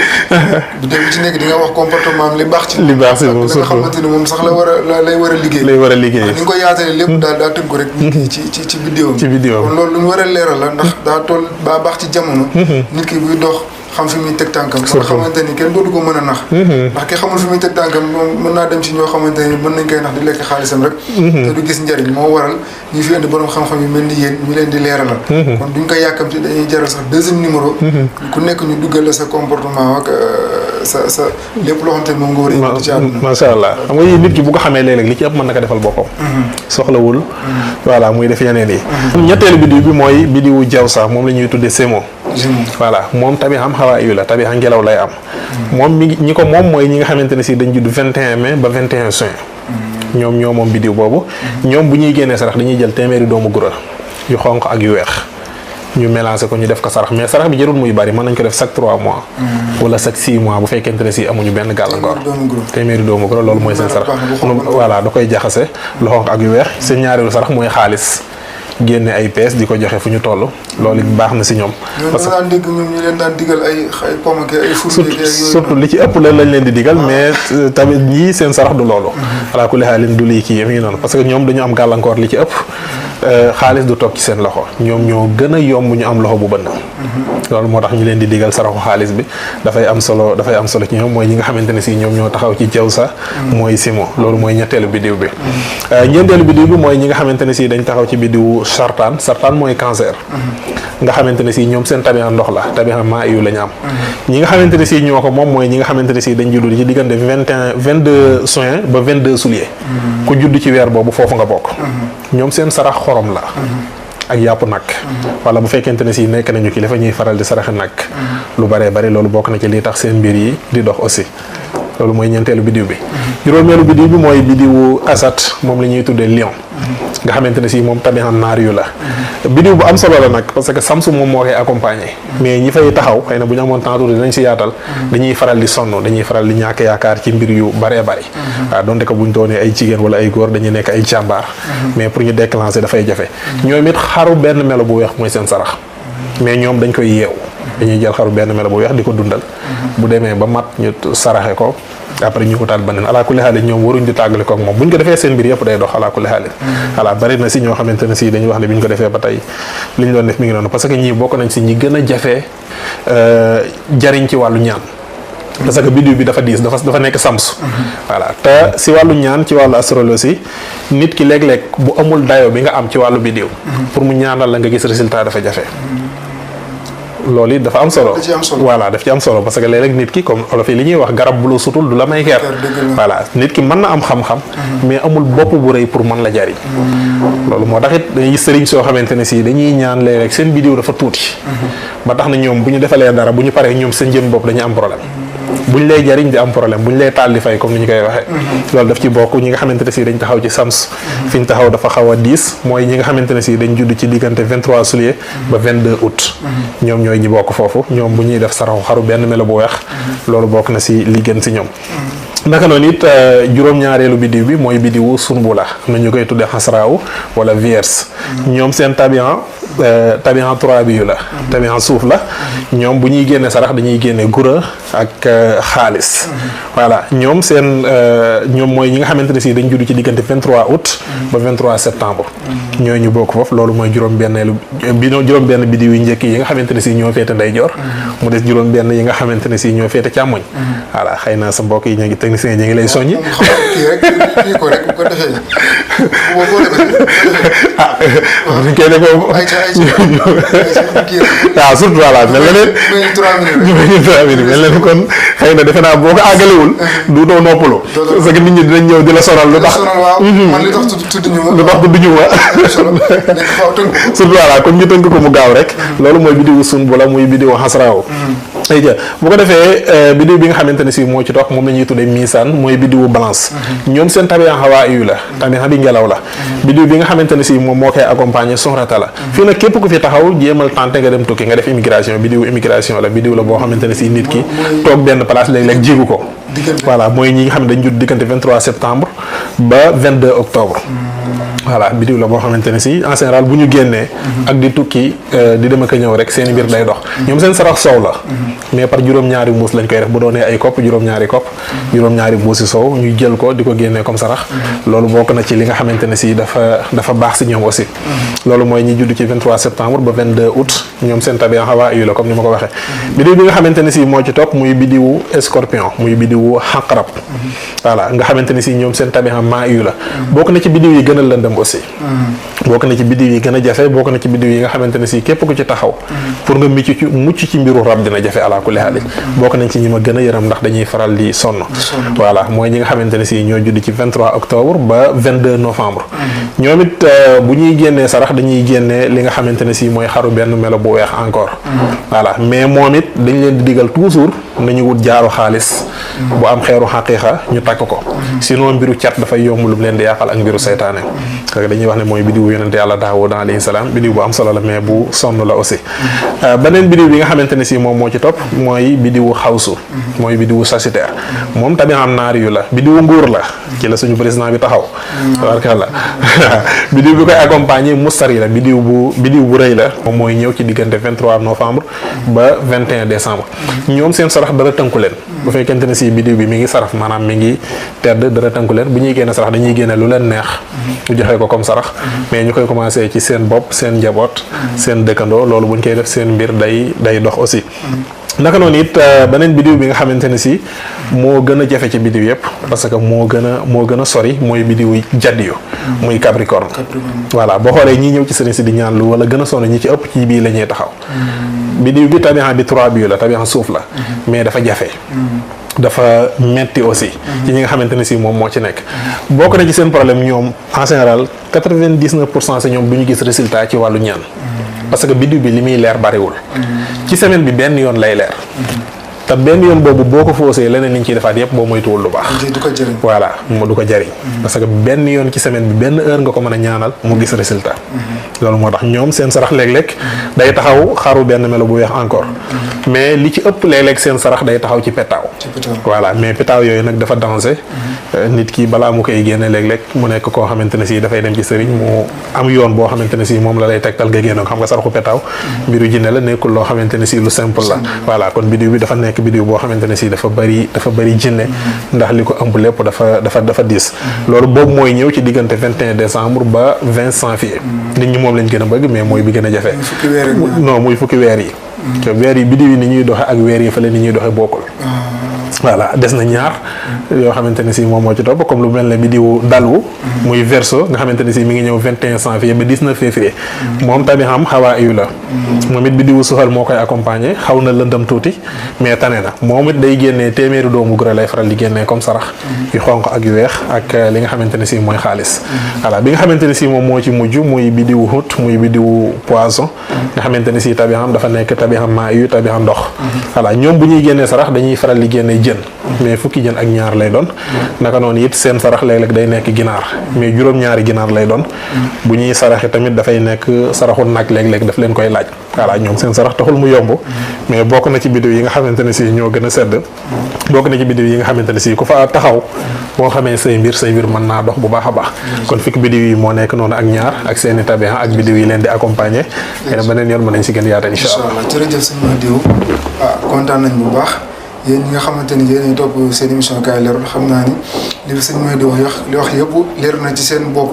bu ci nekk di nga wax comportement am li baax ci. li baax si moom surtout nga xamante ni moom sax lay war a liggéey. lay war a liggéey ni nga ko yaatalee lépp daal daa tënk ko rek. ci vidéo ci vidéo kon loolu lu ñu war a leeral la ndax daa toll baa baax ci jamono. nit ki buy dox. xam fi muy teg tànkam. nga xamante ni kenn dootu ko mën a nax. ndax ki xamul fi muy teg tànkam moom mën naa dem ci ñoo xamante ni mën nañ koy nax di lekk xaalisam rek. te du gis njariñ moo waral ñu fi indi borom xam-xam yu mel ni yéen ñu leen di leeralal. kon duñ ko yàkkamti dañuy jaral sax deuxième numéro. ku nekk ñu duggal la sa comportement ak sa lépp loo xamante ni moom nga war a indi ci àdduna. macha allah xam nga nit ki bu ko xamee léeg-léeg li ci ëpp mën na ko defal boppam. soxlawul. voilà muy def yeneen yi. ñetteelu biddiw bi mooy biddiwu Jawsa moom la ñuy tuddee Semo. voilà moom tamit am xawaa yu la tamit ngelaw lay am. moom ñi ko moom mooy ñi nga xamante ne si dañ judd 21 mai ba 21 juin. ñoom ñoo moom biddiw boobu. ñoom bu ñuy génnee sarax dañuy jël téeméeri doomu gura yu xonq ak yu weex. ñu mélangé ko ñu def ko sarax mais sarax bi jarul muy bari mën nañ ko def chaque 3 mois. wala chaque 6 mois bu fekkente ne si amuñu benn gàllankoor. téeméeri doomu gura loolu mooy seen sarax. voilà da koy jaxase lu xonq ak yu weex seen ñaareelu sarax mooy xaalis. génne ay pees di ko joxe fu ñu toll loolu baax na si ñoom. parce que daan dégg ñoom ñu leen daan digal ay pomme ak ay fruits surtout li ci ëpp la lañ leen di digal mais tamit ñii seen sarax du loolu. alaa kulli xaalin du lii kii yëpp ngi noonu parce que ñoom dañu am gàllankoor li ci ëpp. xaalis du toog ci seen loxo ñoom ñoo gën a yomb ñu am loxo bu bënn. loolu moo tax ñu leen di digal saraxu xaalis bi dafay am solo ci ñoom mooy ñi nga xamante ne si ñoom ñoo taxaw ci Jawsa mooy Simo loolu mooy ñetteelu biddiw bi. ñeenteelu biddiw bi mooy ñi nga xamante ne si dañ taxaw ci biddiwu sartaan mooy cancer. nga xamante ne si ñoom seen tabian ndox la tabian maa yu la ñu am. ñi nga xamante ne si ñoo ko moom mooy ñi nga xamante ne si dañ judd ci diggante 22 juin ba 22 juillet. ku judd ci weer boobu foofu nga bokk. ñoom seen sarax xorom la. ak yàpp nag. wala bu fekkente ne si nekk nañu kilifa ñuy faral di saraxe nag. lu baree bari loolu bokk na ci lii tax seen mbir yi di dox aussi. loolu mooy ñeenteelu biddiw bi. juróomeelu biddiw bi mooy biddiwu asat moom la ñuy tuddee lion. nga xamante ne si moom tabian naar yu la. biddiw bu am solo la nag parce que samsu moom moo koy accompagner. mais ñi fay taxaw xëy na bu ñu amoon temps tuuti dinañ si yaatal. dañuy faral di sonn dañuy faral di ñàkk yaakaar ci mbir yu baree bari. waaw donte ko buñ doonee ay jigéen wala ay góor dañuy nekk ay jàmbaar. mais pour ñu déclencher dafay jafe. ñoom it xaru benn melo bu weex mooy seen sarax. mais ñoom dañ koy yeew. dañuy jël xaru benn melo bu weex di ko dundal. bu demee ba mat ñu saraxe ko. après ñu wutaat beneen alaa kulli xaalis ñoom waruñ di tàggale ko ak moom bu ñu ko defee seen mbir yëpp day dox alaa kulli xaalis. voilà bari na si ñoo xamante ne si dañuy wax ne bi ñu ko defee ba tey li ñu doon def mi ngi noonu parce que ñii bokk nañ si ñi gën a jafee jariñ ci wàllu ñaan. parce que biddiw bi dafa diis dafa nekk sams. voilà te si wàllu ñaan ci wàllu astrologie nit ki léeg-léeg bu amul dayo bi nga am ci wàllu biddiw. pour mu ñaanal la nga gis résultat dafa jafe. loolu it dafa am solo. voilà daf ci am solo parce que léeg-léeg nit ki comme olof yi li ñuy wax garab bu la sutul du la may ker. voilà nit ki mën na am xam-xam. mais amul bopp bu rëy pour mën la jariñ. loolu moo tax it dañuy sëriñ soo xamante ne si dañuy ñaan léeg-léeg seen biddiw dafa tuuti. ba tax na ñoom bu ñu defalee dara bu ñu paree ñoom seen jëm bopp dañuy am problème. buñ lay jariñ di am problème buñ lay taal di fay comme ni ñu koy waxee. loolu daf ci bokk ñi nga xamante ne si dañ taxaw ci sams. fi ñu taxaw dafa xaw a diis mooy ñi nga xamante ne si dañ judd ci diggante 23 juillet ba 22 août. ñoom ñooy ñi bokk foofu ñoom bu ñuy def saraxu xaru benn melo bu weex. loolu bokk na si li gën si ñoom. naka noonu it juróom-ñaareelu biddiw bi mooy biddiwu sunbula am na ñu koy tuddee xasraaw wala vierge ñoom seen tabian 3 bi yu la tabian suuf la ñoom bu ñuy génne sarax dañuy génne gura ak xaalis voilà ñoom seen ñoom mooy ñi nga xamante ne si dañ judd ci diggante 23 août ba 23 septembre ñooy ñu bokk foofu loolu mooy juróom-benn biddiw yu njëkk yi nga xamante ne si ñoo féete ndeyjoor mu des juróom-benn yi nga xamante ne si ñoo féete càmmoñ voilà xëy na sa mbokk yi ñu ngi technicien yi ñu ngi lay soññi kii ko rek bu ko defee ñu koy defee waaw surtout voilà mel na leen mel na leen kon xëy na defe naa boo ko àggalewul du doo noppalu parce que nit ñi dinañ ñëw di la sonal lu tax man li tax tudd ñu ma lu tax tudd ñu ma surtout voilà kon ñu tënk ko mu gaaw rek loolu mooy biddiwu sun bu la muy biddiwu xasraaw bu ko defee biddiw bi nga xamante ne si moo ci topp moom la ñuy tuddee misaan mooy biddiwu balance ñoom seen tabian xawaa yu la tabian bi ngelaw la biddiw bi nga xamante ne si moom moo koy accompagner soxrata la fii nag képp ku fi taxaw jéemal tenté nga dem tukki nga def immigration biddiwu immigration la biddiw la boo xamante ne si nit ki toog benn place léeg-léeg jigu ko voilà mooy ñi nga xam ne dañ judd diggante 23 septembre ba 22 octobre voilà biddiw la boo xamante ne si en général bu ñu génnee ak di tukki di dem ak a ñëw rek seen i mbir day dox ñoom seen sarax soow la mais par juróom-ñaari mbuus lañ koy def bu doonee ay kopp juróom-ñaari mbuusi soow ñu jël ko di ko génnee comme sarax loolu bokk na ci li nga xamante ne si dafa baax si ñoom aussi loolu mooy ñi judd ci 23 septembre ba 22 août ñoom seen tabian xawaa yu la comme ni ma ko waxee biddiw bi nga xamante ne si moo ci topp muy biddiwu scorpion muy biddiwu xaqarab voilà nga xamante ne si ñoom seen tabian maa yu la bokk na ci biddiw yi gën a lëndëm aussi bokk na ci biddiw yi gën a jafe bokk na ci biddiw yi nga xamante ne si képp ku ci taxaw pour nga mucc ci mbiru rab dina jafe ala kulli haal bokk nañ ci ñi ma gën a yërëm ndax dañuy faral di sonn voilà mooy ñi nga xamante ne si ñoo judd ci 23 octobre ba 22 novembre ñoom it bu ñuy génnee sarax dañuy génnee li nga xamante ne si mooy xaru benn melo bu weex encore voilà mais moom it dañ leen di digal toujours nañu wut jaaru xaalis bu am xeeru xaqiiqa ñu takk ko sinon mbiru cat dafay yomb lu leen di yàqal ak mbiru saytaane dañuy wax ne mooy biddiw yonente yàlla Daawuda alayhi salaam biddiw bu am solo la mais bu sonn la aussi beneen biddiw bi nga xamante ne si moom moo ci topp mooy biddiwu xawsu mooy biddiwu sagittaire moom tamit am naari yu la biddiwu nguur la ci la suñu président bi taxaw tabaarkalla biddiw bi koy accompagner mustari la biddiw bu rëy la moom mooy ñëw ci diggante 23 novembre ba 21 décembre ñoom seen sarax dara tënku leen bu fekkente ne si biddiw bi mi ngi saraf maanaam mi ngi tedd dara tënku leen bu ñuy génne sarax dañuy génne lu leen neex ñu joxe ko comme sarax mais ñu koy commencé ci seen bopp seen njaboot seen dëkkandoo loolu bu ñu koy def seen mbir day dox aussi naka noonu it beneen biddiw bi nga xamante ne si moo gën a jafe ci biddiw yëpp parce que moo gën a sori mooy biddiwu jaddiyu muy capricorne voilà boo xoolee ñi ñëw ci sëriñ si di ñaan lu wala gën a sonn ñi ci ëpp ci bii la ñuy taxaw biddiw bi tabian bi 3 bi la tabian suuf la mais dafa jafe dafa metti aussi ci ñi nga xamante ne si moom moo ci nekk bokk na ci seen problème ñoom en général 99% si ñoom du ñu gis résultat ci wàllu ñaan parce que biddiw bi li muy leer bariwul ci semaine bi benn yoon lay leer te benn yoon boobu boo ko faussé leneen liñ ciy defaat yëpp boo moytuwul lu baax du ko jëriñ voilà mu du ko jëriñ parce que benn yoon ci semaine bi benn heure nga ko mën a ñaanal mu gis résultat loolu moo tax ñoom seen sarax léeg-léeg day taxaw xaru benn melo bu weex encore mais li ci ëpp léeg-léeg seen sarax day taxaw ci petaaw voilà mais petaaw yooyu nag dafa danger nit ki balaa mu koy génne léeg-léeg mu nekk koo xamante ne si dafay dem ci sëriñ mu am yoon boo xamante ne si moom la lay tegtal nga génne ko xam nga saraxu petaaw mbiru jinne la nekkul loo xamante ne si lu simple la voilà kon biddiw bi dafa nekk biddiw boo xamante ne si dafa bëri jinne ndax li ko ëmb lépp dafa diis loolu boobu mooy ñëw ci diggante 21 décembre ba 20 janvier nit ñi moom lañ gën a bëgg mais mooy bi gën a jafe non muy fukki weer yi te weer yi biddiw yi ni ñuy doxe ak weer yi fële ni ñuy doxe bokkul voilà des na ñaar yoo xamante ne si moom moo ci topp comme lu mel ne biddiwu dalwu muy verseau nga xamante ne si mi ngi ñëw 21 janvier ba 19 février moom tamit xam xawaa yu la moom it biddiwu suxal moo koy accompagner xaw na lëndëm tuuti mais tane na moom it day génnee téeméeri doomu gura lay faral di génnee comme sarax yu xonq ak yu weex ak li nga xamante ne si mooy xaalis voilà bi nga xamante ne si moom moo ci mujj muy biddiwu xut muy biddiwu poisson nga xamante ne si tabi xam dafa nekk tabi xam maa yu tabi xam ndox voilà ñoom bu ñuy génnee sarax dañuy faral di génnee jën jën mais fukki jën ak ñaar lay doon naka noonu it seen sarax léeg-léeg day nekk ginaar mais juróom-ñaari ginaar lay doon bu ñuy saraxe tamit dafay nekk saraxu nag léeg-léeg daf leen koy laaj voilà ñoom seen sarax taxul mu yomb mais bokk na ci bidéo yi nga xamante ne si ñoo gën a sedd bokk na ci bidéo yi nga xamante ne si ku fa taxaw boo xamee say mbir mën naa dox bu baax a baax kon fukki bidéo yi moo nekk noonu ak ñaar ak seeni tabian ak bidéo yi leen di accompagner xëy na beneen yoon mën nañ si gën yaata incha allah jërëjëf sëñ Madiw kontaan nañ bu baax yéen ñi nga xamante ni yéen a topp seen émission Kaay Leerlu xam naa ni li sëñ Madiw wax yëpp leer na ci seen bopp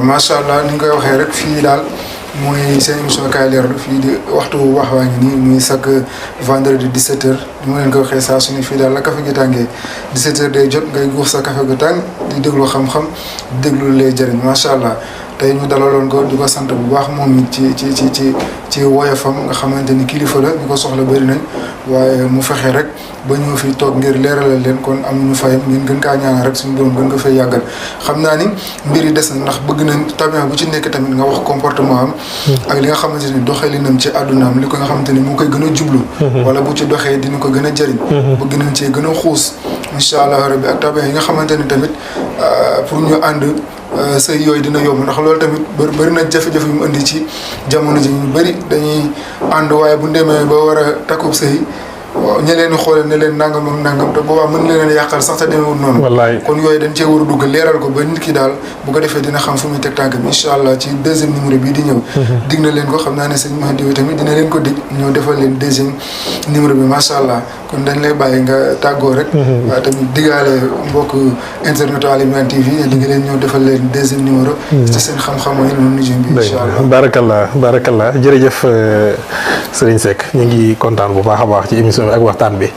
macha allah ni nga koy waxee rek fii daal mooy seen émission Kaay Leerlu fii di waxtu wax waa ngi nii muy chaque vendredi 17h ni ma leen ko waxee saa su ne fii daal la café gi tàngee 17h day jot ngay guux sa café gu tàng di déglu xam-xam di déglu lay jëriñ macha allah. tey ñu dalaloon ko di ko sant bu baax moom it ci woyofam nga xamante ni kilifa la ñu ko soxla bëri nañ waaye mu fexe rek ba ñëw fi toog ngir leeralal leen kon amuñu fayam ngeen gën kaa ñaanal rek suñu borom gën ko fay yàggal xam naa ni mbir yi des na ndax bëgg nañ tabian bu ci nekk tamit nga wax comportement am ak li nga xamante ni doxalinam ci àddunaam li ko nga xamante ni mu koy gën a jublu wala bu ci doxee dina ko gën a jëriñ bëgg nañ cee gën a xuus incha allah rabbi ak tabian yi nga xamante ni tamit pour ñu ànd sëy yooyu dina yomb ndax loolu tamit bëri na jafe-jafe yu mu indi ci jamono ji ñu bëri dañuy ànd waaye bu demee ba war a takkub sëy waaw ña leen xoole ne leen nangam ak nangam te boobaa mën leen yàqal sax te demewul noonu. wallaay kon yooyu dañ cee war a dugg leeral ko ba nit ki daal bu ko defee dina xam fu muy teg tànk bi incha allah ci deuxième numéro bii di ñëw. dig na leen ko xam naa ne sëñ Mahdi tamit dina leen ko dig ñëw defal leen deuxième numéro bi macha allah kon dañ lay bàyyi nga tàggoo rek. waaw tamit digaale mbokk internet Al-Imran TV li nga leen ñëw defal leen deuxième numéro. ci seen xam-xam yi noonu nujum bi incha allah. barakallah jërëjëf Serigne Seck ñu ngi kontaan bu baax a baax ci émission bi ak waxtaan bi.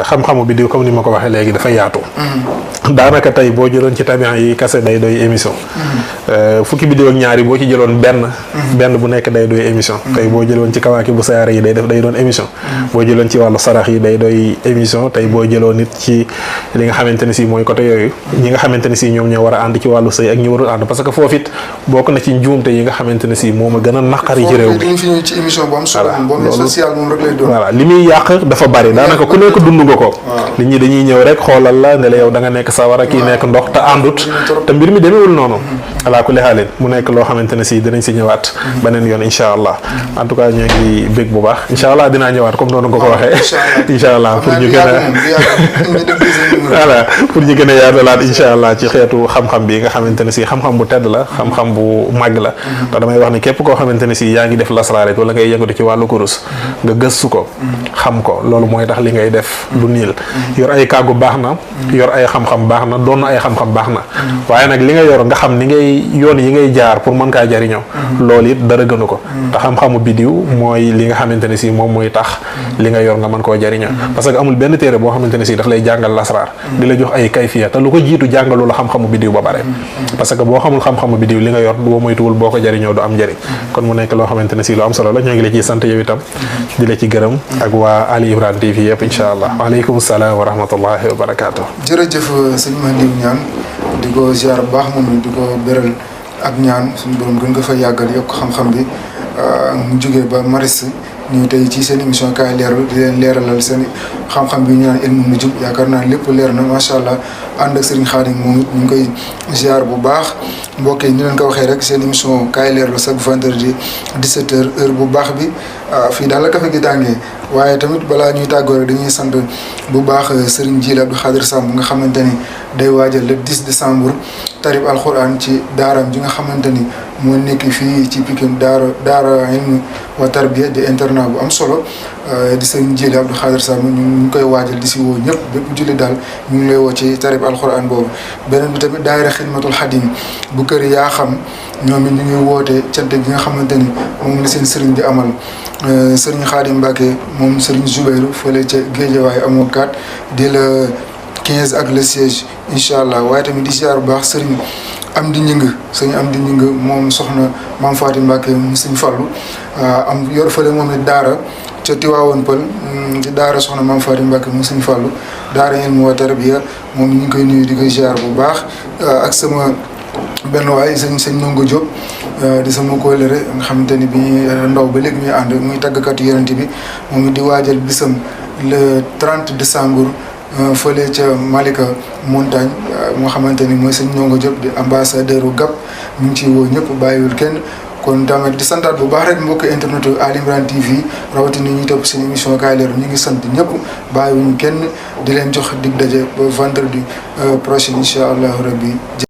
xam-xamu bi di comme ni ma ko waxee léegi dafa yaatu. daanaka tey boo jëloon ci tabian yi kase day doy émission. fukki vidéo ak ñaari boo ci jëloon benn bu nekk day doy émission. tey boo jëloon ci kawaaki bu sayaara yi day doon émission. boo jëloon ci wàllu sarax yi day doy émission tey boo jëloon nit ci li nga xamante ne si mooy côté yooyu ñi nga xamante ne si ñoom ñoo war a ànd ci wàllu sëy ak ñi warul ànd parce que foofu it bokk na ci njuumte yi nga xamante ne si moom a gën a naqari ci réew mi. voilà li muy yàq dafa bari daanaka ku nekk dund nga ko. nit ñi dañuy ñëw rek xoolal la ne la yow da nga nekk sawara kii nekk ndox te àndut te mbir mi demeewul noonu. alaa kulli xaalin mu nekk loo xamante ne si dinañ si ñëwaat beneen yoon incha allah en tout cas ñoo ngi bég bu baax incha allah dinaa ñëwaat comme noonu nga ko waxee. incha allah pour ñu gën a voilà pour ñu gën a yaatalaat incha allah ci xeetu xam-xam bi nga xamante ne si xam-xam bu tedd la xam-xam bu màgg la te damay wax ni képp koo xamante ne si yaa ngi def lasraar wala ngay yëngatu ci wàllu kurus nga gëstu ko xam ko loolu mooy tax li ngay def du niil yor ay kàggu baax na yor ay xam-xam baax na doon na ay xam-xam baax na waaye nag li nga yor nga xam ni ngay yoon yi ngay jaar pour mën kaa jariñoo loolu it dara gënu ko te xam-xamu bidiw mooy li nga xamante ne si moom mooy tax li nga yor nga mën koo jariñoo parce que amul benn téere boo xamante ne si daf lay jàngal lasraar di la jox ay kayfiya te lu ko jiitu jàngalu la xam-xamu bidiw ba pare parce que boo xamul xam-xamu bidiw li nga yor boo moytuwul boo ko jariñoo du am njëriñ kon mu nekk loo xamante ne si lu am solo la ñoo ngi la ciy sant yow itam di la ci gërëm ak waa Al-Imran TV yëpp incha allah waaleykum salaam wa rahmatullahi wa barakaatu. jërëjëf sëñ Mahdi ñaan di ko ziar bu baax moom di ko beral ak ñaan suñu borom gën nga fa yàggal yokk xam-xam bi mu jógee ba maris ñu tey ci seen émission Kaay Leerlu di leen leeralal seen xam-xam bi ñu naan ilmu nujum yaakaar naa lépp leer na macha allah ànd ak Serigne Khadim moom it ñu ngi koy ziar bu baax mbokk yi ni leen ko waxee rek seen émission Kaay Leerlu chaque vendredi 17h heure bu baax bi fii daal la kafe gi tàngee waaye tamit balaa ñuy tàggoo rek dañuy sant bu baax Serigne Djily Abdou Khadir Samb nga xamante ni day waajal le 10 décembre tarib alquran ci daaram ji nga xamante ni moo nekk fii ci Pikine daara ilmu wa tarbiya di internat bu am solo di Serigne Djily Abdou Khadir Samb ñu ngi koy waajal di si woo ñëpp bépp julli daal ñu ngi lay woo ci tarib alquran boobu beneen bi tamit daayira xidmatul xadim bu kër yaa xam ñoom it ñu ngi woote cant gi nga xamante ni moom la seen sëriñ di amal Serigne Khadim Mbacke moom Serigne Zoubayrou fële ca Géejawaay amoo 4 di la 15 ak le siège incha allah waaye tamit di ziar bu baax Serigne Amdi Ñing moom soxna Maam Faati Mbacke mu Serigne Fallou am yor fële moom it daara ca Tiwaawoon Pël di daara soxna Maam Faati Mbacke mu Serigne Fallou daara ilmu wa tarbiya moom ñu ngi koy nuyu di koy ziar bu baax ak sama benn waay sëñ Ndongo Diop di sama kóolere nga xamante ni bi ndaw ba léegi muy ànd muy tàggkatu yonent bi moom di waajal bisam le 30 décembre fële ca Malika Montagne moo xamante ni mooy sëñ Ndongo Diop di ambassadeur u GAP ñu ngi ciy woo ñëpp bàyyiwul kenn. kon tamit di santaat bu baax rek mbokk internet Ali Imran TV rawatina ñuy topp seen émission Kaay Leeral ñu ngi sant ñëpp bàyyiwuñu kenn di leen jox dig daje ba vendredi prochain incha allahu rabbi